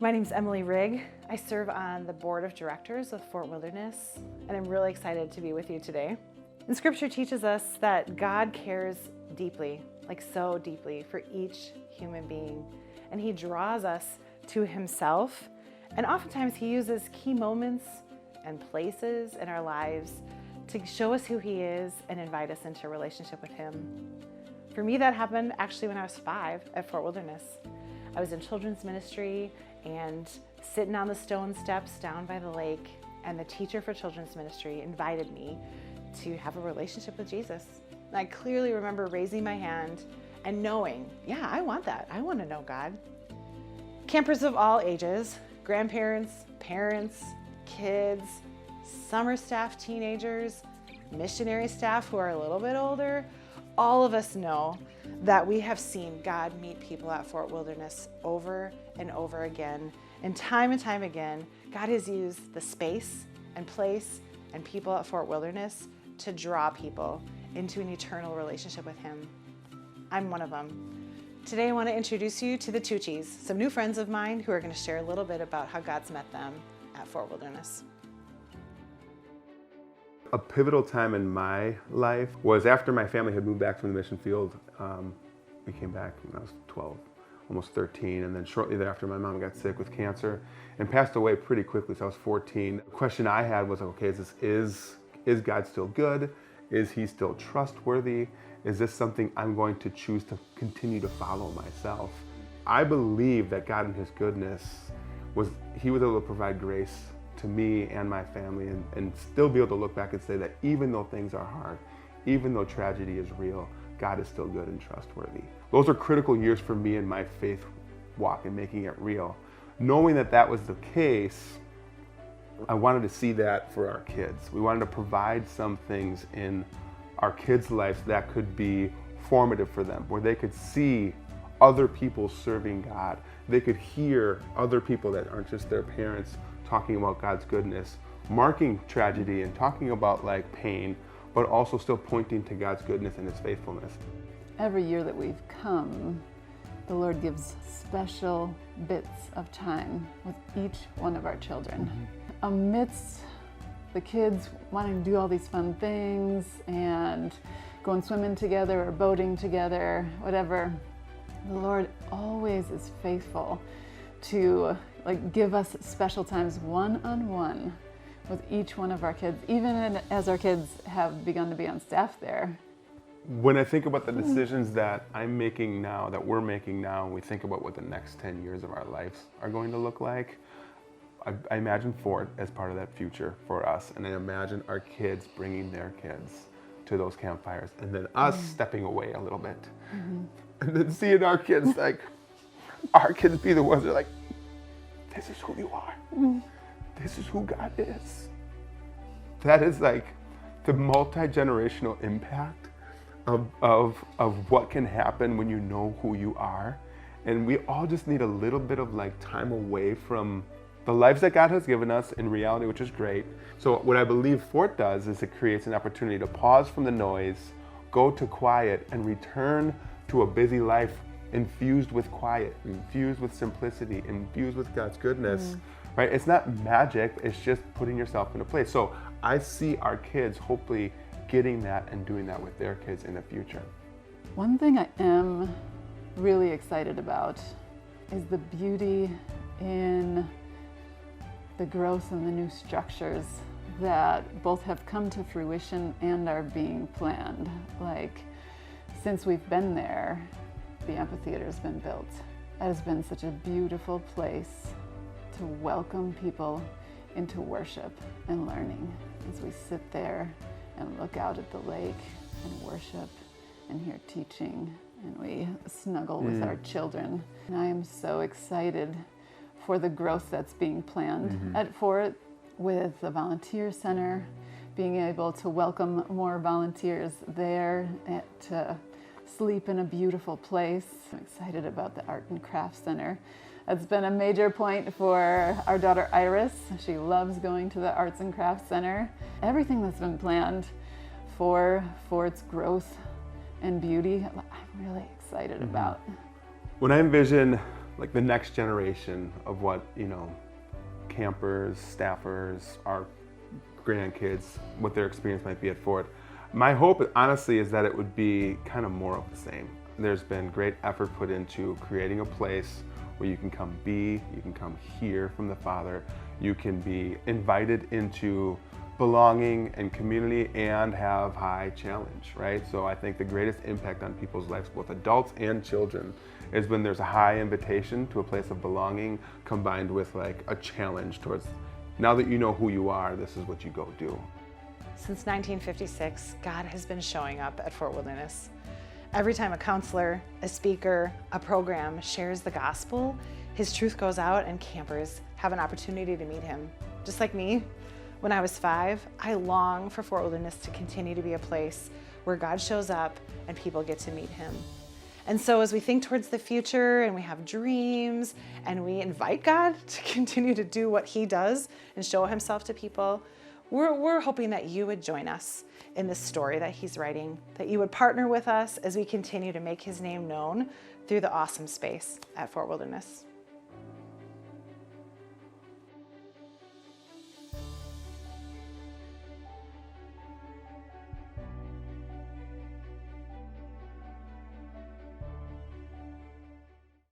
My name's Emily Rigg. I serve on the board of directors of Fort Wilderness, and I'm really excited to be with you today. And Scripture teaches us that God cares deeply, like so deeply, for each human being. And He draws us to Himself. And oftentimes He uses key moments and places in our lives to show us who He is and invite us into a relationship with Him. For me, that happened actually when I was 5 at Fort Wilderness. I was in children's ministry and sitting on the stone steps down by the lake, and the teacher for children's ministry invited me to have a relationship with Jesus. And I clearly remember raising my hand and knowing, yeah, I want that. I want to know God. Campers of all ages, grandparents, parents, kids, summer staff teenagers, missionary staff who are a little bit older, all of us know that we have seen God meet people at Fort Wilderness over and over again. And time again, God has used the space and place and people at Fort Wilderness to draw people into an eternal relationship with Him. I'm one of them. Today I want to introduce you to the Tucci's, some new friends of mine who are going to share a little bit about how God's met them at Fort Wilderness. A pivotal time in my life was after my family had moved back from the mission field. We came back when I was 12, almost 13, and then shortly thereafter my mom got sick with cancer and passed away pretty quickly, so I was 14. The question I had was, okay, is God still good? Is He still trustworthy? Is this something I'm going to choose to continue to follow myself? I believe that God in His goodness He was able to provide grace to me and my family and still be able to look back and say that even though things are hard, even though tragedy is real, God is still good and trustworthy. Those are critical years for me in my faith walk and making it real. Knowing that that was the case, I wanted to see that for our kids. We wanted to provide some things in our kids' lives that could be formative for them, where they could see other people serving God. They could hear other people that aren't just their parents talking about God's goodness, marking tragedy and talking about like pain, but also still pointing to God's goodness and His faithfulness. Every year that we've come, the Lord gives special bits of time with each one of our children. Amidst the kids wanting to do all these fun things and going swimming together or boating together, whatever, the Lord always is faithful to give us special times one-on-one with each one of our kids, even as our kids have begun to be on staff there. When I think about the decisions that I'm making now, that we're making now, and we think about what the next 10 years of our lives are going to look like, I imagine Fort as part of that future for us, and I imagine our kids bringing their kids to those campfires, and then us stepping away a little bit, and then seeing our kids our kids be the ones that are like, this is who you are. This is who God is. That is like the multi-generational impact of what can happen when you know who you are. And we all just need a little bit of time away from the lives that God has given us in reality, which is great. So what I believe Fort does is it creates an opportunity to pause from the noise, go to quiet, and return to a busy life infused with quiet, infused with simplicity, infused with God's goodness, right? It's not magic, it's just putting yourself in a place. So I see our kids hopefully getting that and doing that with their kids in the future. One thing I am really excited about is the beauty in the growth and the new structures that both have come to fruition and are being planned. Since we've been there, the amphitheater's been built. It has been such a beautiful place to welcome people into worship and learning as we sit there and look out at the lake and worship and hear teaching, and we snuggle with our children. And I am so excited for the growth that's being planned at Fort with the volunteer center, being able to welcome more volunteers there to sleep in a beautiful place. I'm excited about the Art and Craft Center. It's been a major point for our daughter Iris. She loves going to the Arts and Crafts Center. Everything that's been planned for its growth and beauty, I'm really excited about. When I envision like the next generation of what, campers, staffers, our grandkids, what their experience might be at Fort. My hope, honestly, is that it would be kind of more of the same. There's been great effort put into creating a place where you can come you can come hear from the Father, you can be invited into belonging and community and have high challenge, right? So I think the greatest impact on people's lives, both adults and children, is when there's a high invitation to a place of belonging combined with like a challenge towards, now that you know who you are, this is what you go do. Since 1956, God has been showing up at Fort Wilderness. Every time a counselor, a speaker, a program shares the gospel, his truth goes out and campers have an opportunity to meet him. Just like me, when I was 5, I long for Fort Wilderness to continue to be a place where God shows up and people get to meet him. And so as we think towards the future and we have dreams and we invite God to continue to do what he does and show himself to people, we're hoping that you would join us in this story that he's writing, that you would partner with us as we continue to make his name known through the awesome space at Fort Wilderness.